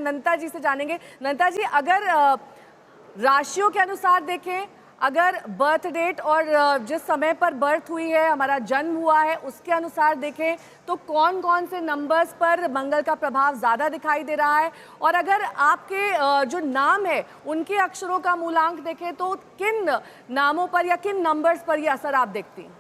नंता जी से जानेंगे। नंता जी, अगर राशियों के अनुसार देखें, अगर बर्थ डेट और जिस समय पर बर्थ हुई है, हमारा जन्म हुआ है, उसके अनुसार देखें तो कौन कौन से नंबर्स पर मंगल का प्रभाव ज़्यादा दिखाई दे रहा है, और अगर आपके जो नाम है उनके अक्षरों का मूलांक देखें तो किन नामों पर या किन नंबर्स पर ये असर आप देखती हैं?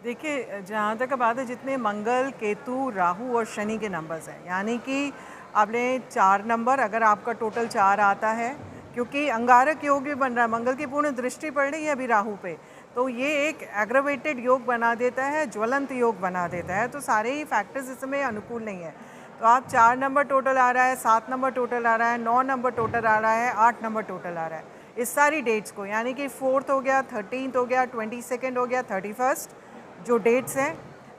देखिए, जहाँ तक बात है, जितने मंगल, केतु, राहु और शनि के नंबर्स हैं, यानी कि आपने 4 नंबर, अगर आपका टोटल 4 आता है, क्योंकि अंगारक योग भी बन रहा है, मंगल की पूर्ण दृष्टि पड़ रही है अभी राहु पे, तो ये एक एग्रावेटेड योग बना देता है, ज्वलंत योग बना देता है, तो सारे ही फैक्टर्स इसमें अनुकूल नहीं है। तो आप 4 नंबर टोटल आ रहा है, 7 नंबर टोटल आ रहा है, 9 नंबर टोटल आ रहा है, 8 नंबर टोटल आ रहा है, इस सारी डेट्स को, यानी कि 4th हो गया, 13th हो गया, 22nd हो गया, 31st जो डेट्स हैं,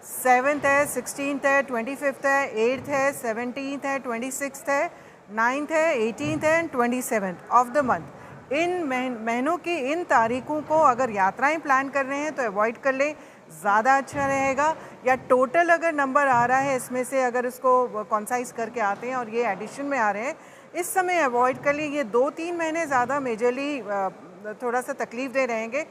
7th है, 16th है, 25th है, 8th है, 17th है, 26th है, 9th है, 18th है and 27th of the month. इन महीनों की इन तारीखों को अगर यात्राएं प्लान कर रहे हैं तो अवॉइड कर लें, ज़्यादा अच्छा रहेगा। या टोटल अगर नंबर आ रहा है, इसमें से अगर इसको कॉन्साइज करके आते हैं और ये एडिशन में आ रहे हैं, इस समय अवॉइड कर लें। ये 2-3 महीने ज़्यादा मेजरली थोड़ा सा तकलीफ दे रहेंगे।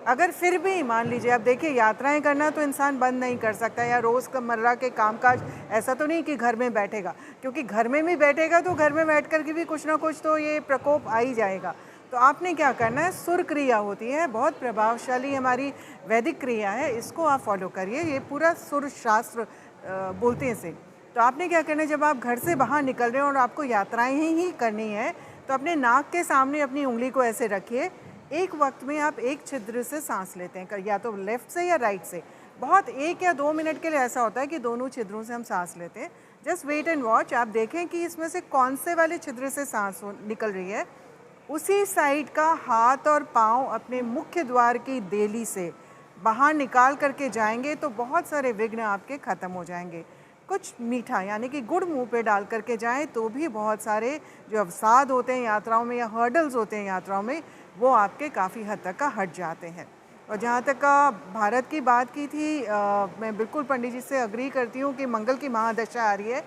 अगर फिर भी मान लीजिए, अब देखिए, यात्राएं करना तो इंसान बंद नहीं कर सकता, या रोज़मर्रा के कामकाज, ऐसा तो नहीं कि घर में बैठेगा, क्योंकि घर में भी बैठेगा तो घर में बैठ कर के भी कुछ ना कुछ तो ये प्रकोप आ ही जाएगा। तो आपने क्या करना है, सुर क्रिया होती है, बहुत प्रभावशाली हमारी वैदिक क्रिया है, इसको आप फॉलो करिए। ये पूरा सुर शास्त्र बोलते हैं इसे। तो आपने क्या करना है, जब आप घर से बाहर निकल रहे हैं और आपको यात्राएं ही करनी है, तो अपने नाक के सामने अपनी उंगली को ऐसे रखिए। एक वक्त में आप एक छिद्र से सांस लेते हैं, या तो लेफ्ट से या राइट से। बहुत 1 या 2 मिनट के लिए ऐसा होता है कि दोनों छिद्रों से हम सांस लेते हैं। जस्ट वेट एंड वॉच, आप देखें कि इसमें से कौन से वाले छिद्र से सांस निकल रही है। उसी साइड का हाथ और पाँव अपने मुख्य द्वार की देली से बाहर निकाल करके जाएंगे तो बहुत सारे विघ्न आपके ख़त्म हो जाएंगे। कुछ मीठा यानी कि गुड़ मुंह पे डाल करके जाएं तो भी बहुत सारे जो अवसाद होते हैं यात्राओं में, या हर्डल्स होते हैं यात्राओं में, वो आपके काफ़ी हद तक का हट जाते हैं। और जहाँ तक का भारत की बात की थी, मैं बिल्कुल पंडित जी से अग्री करती हूँ कि मंगल की महादशा आ रही है,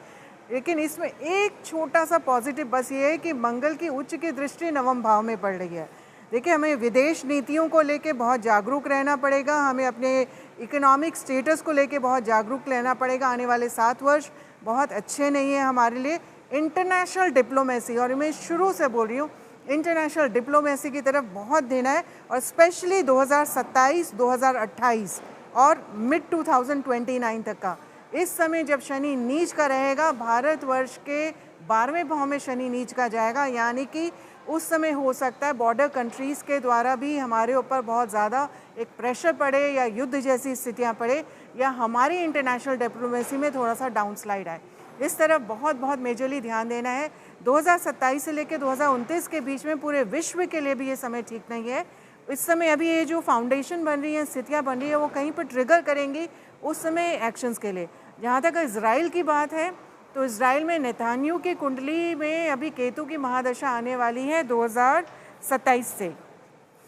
लेकिन इसमें एक छोटा सा पॉजिटिव बस ये है कि मंगल की उच्च की दृष्टि नवम भाव में पड़ रही है। देखिए, हमें विदेश नीतियों को लेके बहुत जागरूक रहना पड़ेगा, हमें अपने इकोनॉमिक स्टेटस को लेके बहुत जागरूक रहना पड़ेगा। आने वाले 7 वर्ष बहुत अच्छे नहीं है हमारे लिए। इंटरनेशनल डिप्लोमेसी, और मैं शुरू से बोल रही हूँ, इंटरनेशनल डिप्लोमेसी की तरफ बहुत देना है, और स्पेशली 2027, 2028 और मिड 2029 तक का। इस समय जब शनि नीच का रहेगा, भारतवर्ष के 12वें भाव में शनि नीच का जाएगा, यानी कि उस समय हो सकता है बॉर्डर कंट्रीज़ के द्वारा भी हमारे ऊपर बहुत ज़्यादा एक प्रेशर पड़े, या युद्ध जैसी स्थितियां पड़े, या हमारी इंटरनेशनल डिप्लोमेसी में थोड़ा सा डाउनस्लाइड आए। इस तरफ बहुत बहुत मेजरली ध्यान देना है। 2027 से लेकर 2029 के बीच में पूरे विश्व के लिए भी ये समय ठीक नहीं है। इस समय अभी ये जो फाउंडेशन बन रही है, स्थितियाँ बन रही है, वो कहीं पर ट्रिगर करेंगी उस समय एक्शंस के लिए। जहाँ तक इज़राइल की बात है, तो इज़राइल में नेतान्याहू की कुंडली में अभी केतु की महादशा आने वाली है 2027 से,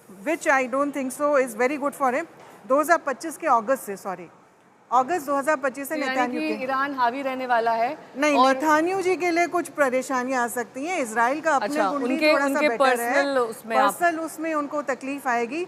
which I don't think so is very good for him. 2025 के अगस्त से, सॉरी, अगस्त 2025 से नेतान्याहू के ईरान हावी रहने वाला है। नहीं, नेतान्याहू जी के लिए कुछ परेशानियां आ सकती हैं। इजराइल का अपने कुंडली थोड़ा सा बेटर है, पर्सनल उसमें उनको तकलीफ आएगी।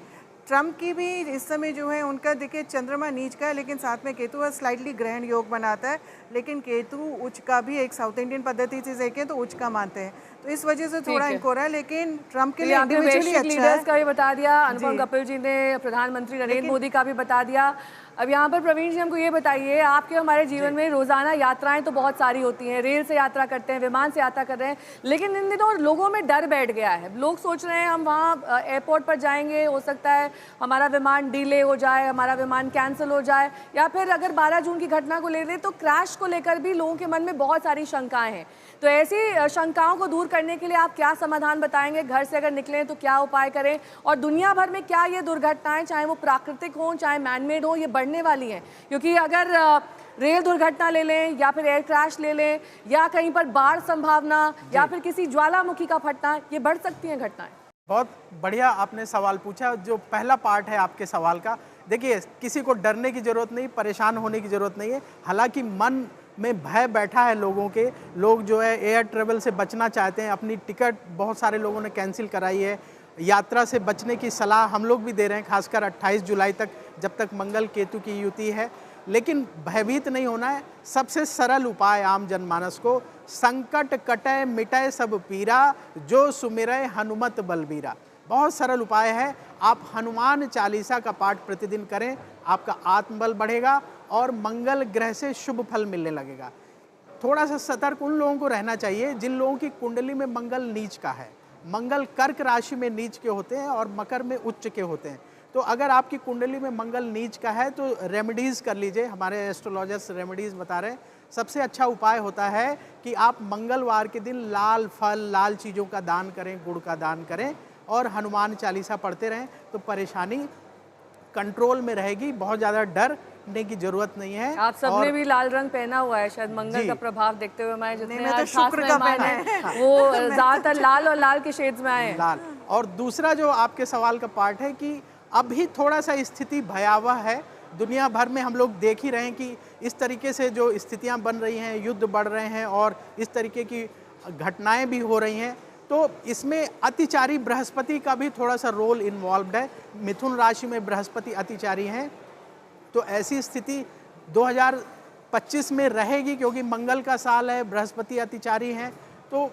ट्रम्प की भी इस समय जो है उनका देखिए चंद्रमा नीच का है, लेकिन साथ में केतु स्लाइटली ग्रहण योग बनाता है, लेकिन केतु उच्च का भी एक साउथ इंडियन पद्धति से देखें तो उच्च का मानते हैं, तो इस वजह से थोड़ा इनको रहा है। लेकिन ट्रम्प के लिए इंडिविजुअली अच्छा है। का भी बता दिया, अनुपम कपिल जी ने प्रधानमंत्री नरेंद्र मोदी का भी बता दिया। अब यहाँ पर प्रवीण जी हमको ये बताइए, आपके हमारे जीवन में रोजाना यात्राएं तो बहुत सारी होती हैं, रेल से यात्रा करते हैं, विमान से यात्रा कर रहे हैं, लेकिन इन दिनों लोगों में डर बैठ गया है। लोग सोच रहे हैं हम वहाँ एयरपोर्ट पर जाएंगे, हो सकता है हमारा विमान डिले हो जाए, हमारा विमान कैंसिल हो जाए, या फिर अगर 12 जून की घटना को ले लें तो क्रैश को लेकर भी लोगों के मन में बहुत सारी शंकाएं हैं। तो ऐसी शंकाओं को दूर करने के लिए आप क्या समाधान बताएंगे? घर से अगर निकलें तो क्या उपाय करें, और दुनिया भर में क्या ये दुर्घटनाएं, चाहे वो प्राकृतिक हों चाहे मैनमेड हो, ये बढ़ने वाली हैं? क्योंकि अगर रेल दुर्घटना ले लें, या फिर एयर क्रैश ले लें, या कहीं पर बाढ़ संभावना, या फिर किसी ज्वालामुखी का फटना, ये बढ़ सकती हैं घटनाएं। बहुत बढ़िया आपने सवाल पूछा। जो पहला पार्ट है आपके सवाल का, देखिए, किसी को डरने की ज़रूरत नहीं, परेशान होने की ज़रूरत नहीं है। हालांकि मन में भय बैठा है लोगों के। लोग जो है एयर ट्रेवल से बचना चाहते हैं, अपनी टिकट बहुत सारे लोगों ने कैंसिल कराई है। यात्रा से बचने की सलाह हम लोग भी दे रहे हैं, खासकर 28 जुलाई तक, जब तक मंगल केतु की युति है। लेकिन भयभीत नहीं होना है। सबसे सरल उपाय आम जनमानस को, संकट कटय मिटय सब पीरा, जो सुमिरय हनुमत बलबीरा। बहुत सरल उपाय है। आप हनुमान चालीसा का पाठ प्रतिदिन करें, आपका आत्मबल बढ़ेगा और मंगल ग्रह से शुभ फल मिलने लगेगा। थोड़ा सा सतर्क उन लोगों को रहना चाहिए जिन लोगों की कुंडली में मंगल नीच का है। मंगल कर्क राशि में नीच के होते हैं और मकर में उच्च के होते हैं। तो अगर आपकी कुंडली में मंगल नीच का है तो रेमेडीज़ कर लीजिए। हमारे एस्ट्रोलॉजर्स रेमेडीज़ बता रहे हैं। सबसे अच्छा उपाय होता है कि आप मंगलवार के दिन लाल फल, लाल चीज़ों का दान करें, गुड़ का दान करें और हनुमान चालीसा पढ़ते रहें, तो परेशानी कंट्रोल में रहेगी। बहुत ज़्यादा डरने की जरूरत नहीं है। आप सबने भी लाल रंग पहना हुआ है, शायद मंगल का प्रभाव देखते हुए हमारे जितने आज खास मेहमान हैं वो ज्यादातर लाल और लाल के शेड्स में आए हैं। लाल। और दूसरा जो आपके सवाल का पार्ट है कि अभी थोड़ा सा स्थिति भयावह है। दुनिया भर में हम लोग देख ही रहे हैं कि इस तरीके से जो स्थितियां बन रही हैं, युद्ध बढ़ रहे हैं और इस तरीके की घटनाएं भी हो रही हैं। तो इसमें अतिचारी बृहस्पति का भी थोड़ा सा रोल इन्वॉल्व्ड है। मिथुन राशि में बृहस्पति अतिचारी हैं, तो ऐसी स्थिति 2025 में रहेगी, क्योंकि मंगल का साल है, बृहस्पति अतिचारी हैं। तो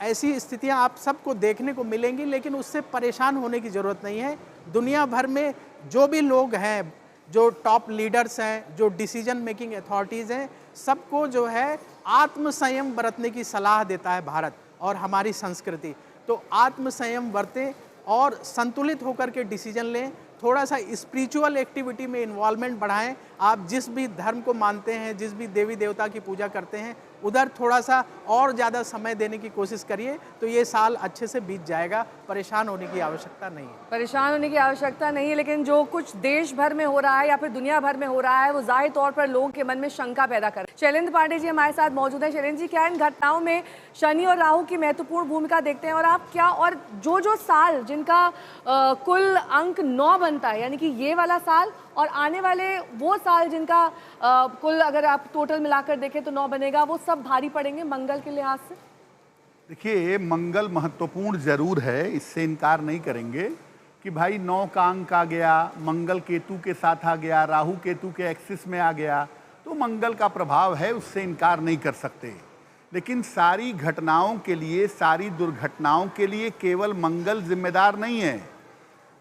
ऐसी स्थितियां आप सबको देखने को मिलेंगी, लेकिन उससे परेशान होने की ज़रूरत नहीं है। दुनिया भर में जो भी लोग हैं, जो टॉप लीडर्स हैं, जो डिसीजन मेकिंग अथॉरिटीज़ हैं, सबको जो है आत्मसंयम बरतने की सलाह देता है भारत और हमारी संस्कृति। तो आत्मसंयम बरतें और संतुलित होकर के डिसीजन लें। थोड़ा सा स्पिरिचुअल एक्टिविटी में इन्वॉल्वमेंट बढ़ाएं। आप जिस भी धर्म को मानते हैं, जिस भी देवी देवता की पूजा करते हैं, उधर थोड़ा सा और ज़्यादा समय देने की कोशिश करिए, तो ये साल अच्छे से बीत जाएगा। परेशान होने की आवश्यकता नहीं है। परेशान होने की आवश्यकता नहीं है, लेकिन जो कुछ देश भर में हो रहा है या फिर दुनिया भर में हो रहा है वो जाहिर तौर पर लोगों के मन में शंका पैदा कर। शैलेंद्र पांडे जी हमारे साथ मौजूद हैं। शैलेंद्र जी, क्या इन घटनाओं में शनि और राहु की महत्वपूर्ण भूमिका देखते हैं, और आप क्या, और जो साल जिनका कुल अंक 9 बनता है, यानी कि ये वाला साल और आने वाले वो साल जिनका कुल अगर आप टोटल मिलाकर देखें तो 9 बनेगा, वो सब भारी पड़ेंगे मंगल के लिहाज से? देखिए, मंगल महत्वपूर्ण जरूर है, इससे इनकार नहीं करेंगे कि भाई 9 का अंक आ गया, मंगल केतु के साथ आ गया, राहु केतु के एक्सिस में आ गया, तो मंगल का प्रभाव है, उससे इनकार नहीं कर सकते। लेकिन सारी घटनाओं के लिए, सारी दुर्घटनाओं के लिए केवल मंगल जिम्मेदार नहीं है।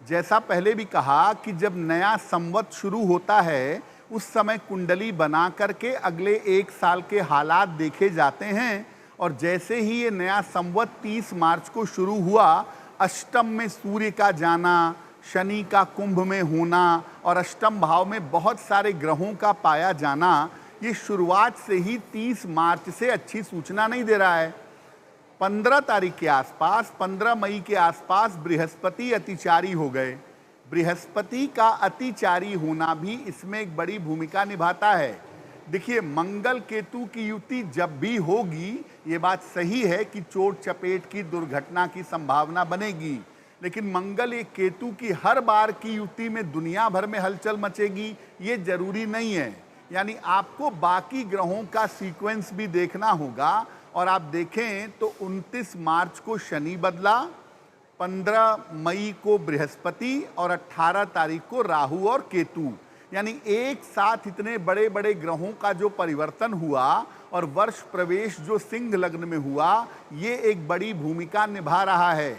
जैसा पहले भी कहा कि जब नया संवत शुरू होता है, उस समय कुंडली बना करके अगले 1 साल के हालात देखे जाते हैं। और जैसे ही ये नया संवत 30 मार्च को शुरू हुआ, अष्टम में सूर्य का जाना, शनि का कुंभ में होना और अष्टम भाव में बहुत सारे ग्रहों का पाया जाना, ये शुरुआत से ही 30 मार्च से अच्छी सूचना नहीं दे रहा है। 15 तारीख के आसपास, 15 मई के आसपास बृहस्पति अतिचारी हो गए। बृहस्पति का अतिचारी होना भी इसमें एक बड़ी भूमिका निभाता है। देखिए, मंगल केतु की युति जब भी होगी, ये बात सही है कि चोट चपेट की, दुर्घटना की संभावना बनेगी, लेकिन मंगल एक केतु की हर बार की युति में दुनिया भर में हलचल मचेगी, ये जरूरी नहीं है। यानी आपको बाकी ग्रहों का सीक्वेंस भी देखना होगा। और आप देखें तो 29 मार्च को शनि बदला, 15 मई को बृहस्पति और 18 तारीख को राहु और केतु। यानी एक साथ इतने बड़े बड़े ग्रहों का जो परिवर्तन हुआ और वर्ष प्रवेश जो सिंह लग्न में हुआ, ये एक बड़ी भूमिका निभा रहा है।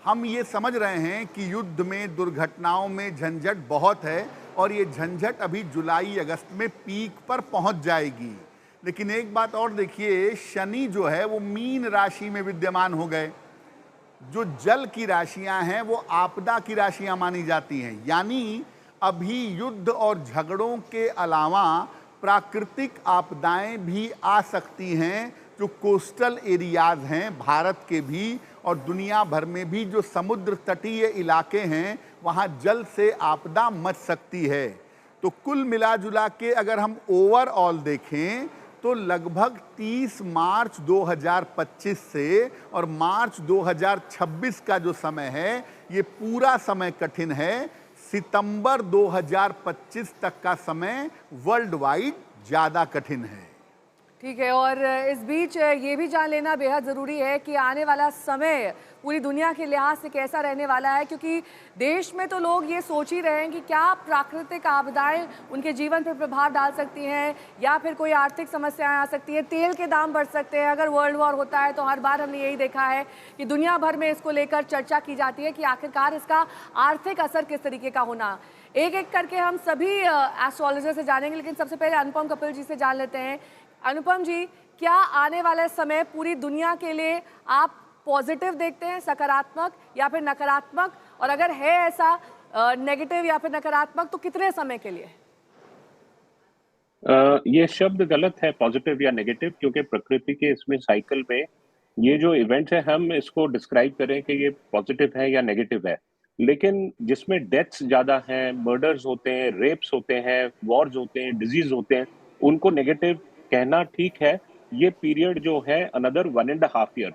हम ये समझ रहे हैं कि युद्ध में, दुर्घटनाओं में झंझट बहुत है और ये झंझट अभी जुलाई अगस्त में पीक पर पहुंच जाएगी। लेकिन एक बात और देखिए, शनि जो है वो मीन राशि में विद्यमान हो गए। जो जल की राशियां हैं वो आपदा की राशियां मानी जाती हैं। यानी अभी युद्ध और झगड़ों के अलावा प्राकृतिक आपदाएं भी आ सकती हैं। जो कोस्टल एरियाज हैं भारत के भी और दुनिया भर में भी, जो समुद्र तटीय इलाके हैं, वहाँ जल से आपदा मच सकती है। तो कुल मिला जुला के अगर हम ओवरऑल देखें तो लगभग 30 मार्च 2025 से और मार्च 2026 का जो समय है, ये पूरा समय कठिन है। सितंबर 2025 तक का समय वर्ल्ड वाइड ज़्यादा कठिन है। ठीक है। और इस बीच ये भी जान लेना बेहद ज़रूरी है कि आने वाला समय पूरी दुनिया के लिहाज से कैसा रहने वाला है, क्योंकि देश में तो लोग ये सोच ही रहे हैं कि क्या प्राकृतिक आपदाएं उनके जीवन पर प्रभाव डाल सकती हैं या फिर कोई आर्थिक समस्याएं आ सकती हैं, तेल के दाम बढ़ सकते हैं। अगर वर्ल्ड वॉर होता है तो हर बार हमने यही देखा है कि दुनिया भर में इसको लेकर चर्चा की जाती है कि आखिरकार इसका आर्थिक असर किस तरीके का होना। एक एक करके हम सभी एस्ट्रोलॉजर से जानेंगे, लेकिन सबसे पहले अनुपम कपिल जी से जान लेते हैं। अनुपम जी, क्या आने वाला समय पूरी दुनिया के लिए आप पॉजिटिव देखते हैं, सकारात्मक या फिर नकारात्मक? और अगर है ऐसा नेगेटिव या फिर नकारात्मक तो कितने समय के लिए? ये शब्द गलत है पॉजिटिव या नेगेटिव, क्योंकि प्रकृति के इसमें साइकिल में ये जो इवेंट्स है हम इसको डिस्क्राइब करें कि ये पॉजिटिव है या नेगेटिव है, लेकिन जिसमें डेथ्स ज्यादा हैं, मर्डर्स होते हैं, रेप्स होते हैं, वॉर्स होते हैं, डिजीज होते हैं, उनको नेगेटिव कहना ठीक है। ये पीरियड जो है अनदर 1.5 ईयर,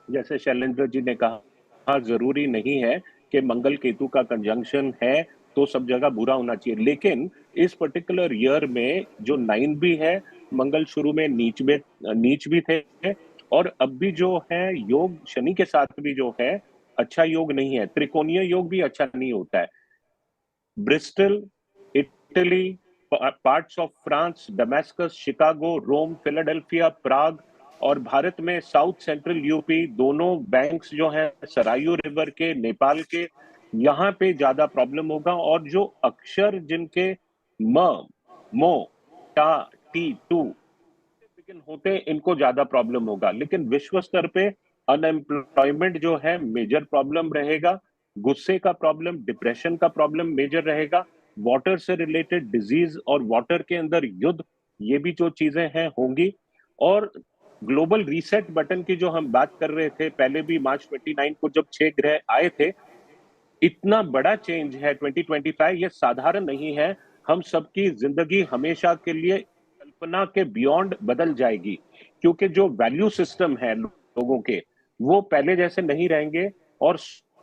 जैसे शैलेंद्र जी ने कहा, जरूरी नहीं है कि मंगल केतु का कंजंक्शन है तो सब जगह बुरा होना चाहिए, लेकिन इस पर्टिकुलर ईयर में जो 9 भी है, मंगल शुरू में नीच भी थे, और अब भी जो है योग शनि के साथ भी जो है अच्छा योग नहीं है, त्रिकोणीय योग भी अच्छा नहीं होता है। Bristol, Italy, parts of France, Damascus, Chicago, Rome, Philadelphia, Prague और भारत में साउथ सेंट्रल यूपी, दोनों बैंक्स जो हैं सरायू रिवर के, नेपाल के, यहाँ पे ज्यादा प्रॉब्लम होगा। और जो अक्षर जिनके म, मो, टा, टी, टू होते हैं, इनको ज्यादा प्रॉब्लम होगा। लेकिन विश्व स्तर पे अनएम्प्लॉयमेंट जो है मेजर प्रॉब्लम रहेगा, गुस्से का प्रॉब्लम, डिप्रेशन का प्रॉब्लम मेजर रहेगा, वाटर से रिलेटेड डिजीज और वाटर के अंदर युद्ध, ये भी जो चीजें हैं होंगी। और ग्लोबल रीसेट बटन की जो हम बात कर रहे थे पहले भी, मार्च 29 को जब 6 ग्रह आए थे, इतना बड़ा चेंज है 2025, ये साधारण नहीं है। हम सबकी जिंदगी हमेशा के लिए कल्पना के बियॉन्ड बदल जाएगी, क्योंकि जो वैल्यू सिस्टम है लोगों के वो पहले जैसे नहीं रहेंगे, और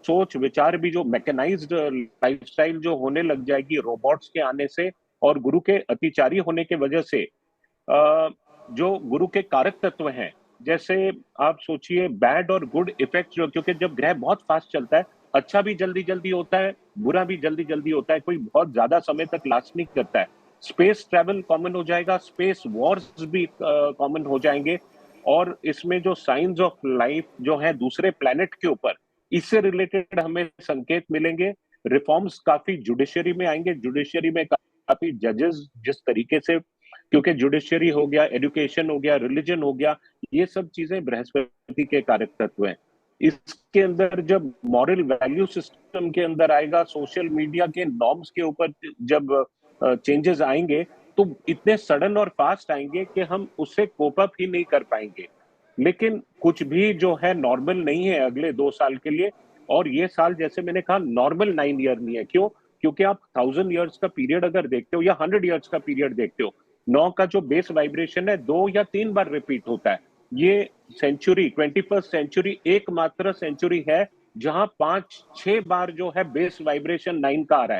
सोच विचार भी जो मैकेनाइज्ड लाइफस्टाइल जो होने लग जाएगी रोबोट्स के आने से, और गुरु के अतिचारी होने के वजह से जो गुरु के कारक तत्व हैं, जैसे आप सोचिए बैड और गुड इफेक्ट जो, क्योंकि जब ग्रह बहुत फास्ट चलता है, अच्छा भी जल्दी जल्दी होता है, बुरा भी जल्दी जल्दी होता है, कोई बहुत ज्यादा समय तक लास्ट नहीं करता है। स्पेस ट्रैवल कॉमन हो जाएगा, स्पेस वॉर्स भी कॉमन हो जाएंगे, और इसमें जो साइंस ऑफ लाइफ जो है दूसरे प्लेनेट के ऊपर, इससे रिलेटेड हमें संकेत मिलेंगे। रिफॉर्म्स काफी जुडिशरी में आएंगे, जुडिशरी में काफी जजेस जिस तरीके से, क्योंकि जुडिशरी हो गया, एजुकेशन हो गया, रिलीजन हो गया, ये सब चीजें बृहस्पति के कारक तत्व हैं। इसके अंदर जब मॉरल वैल्यू सिस्टम के अंदर आएगा, सोशल मीडिया के नॉर्म्स के ऊपर जब चेंजेस आएंगे, तो इतने सडन और फास्ट आएंगे कि हम उससे कोप अप ही नहीं कर पाएंगे। लेकिन कुछ भी जो है नॉर्मल नहीं है अगले 2 साल के लिए, और ये साल जैसे मैंने कहा नॉर्मल 9 ईयर नहीं है। क्यों? क्योंकि आप 1000 ईयर्स का पीरियड अगर देखते हो या 100 ईयर्स का पीरियड देखते हो, 9 का जो बेस वाइब्रेशन है 2 या 3 बार रिपीट होता है। ये सेंचुरी, 21st सेंचुरी एकमात्र सेंचुरी है जहां 5-6 बार जो है बेस वाइब्रेशन 9 का आ रहा है।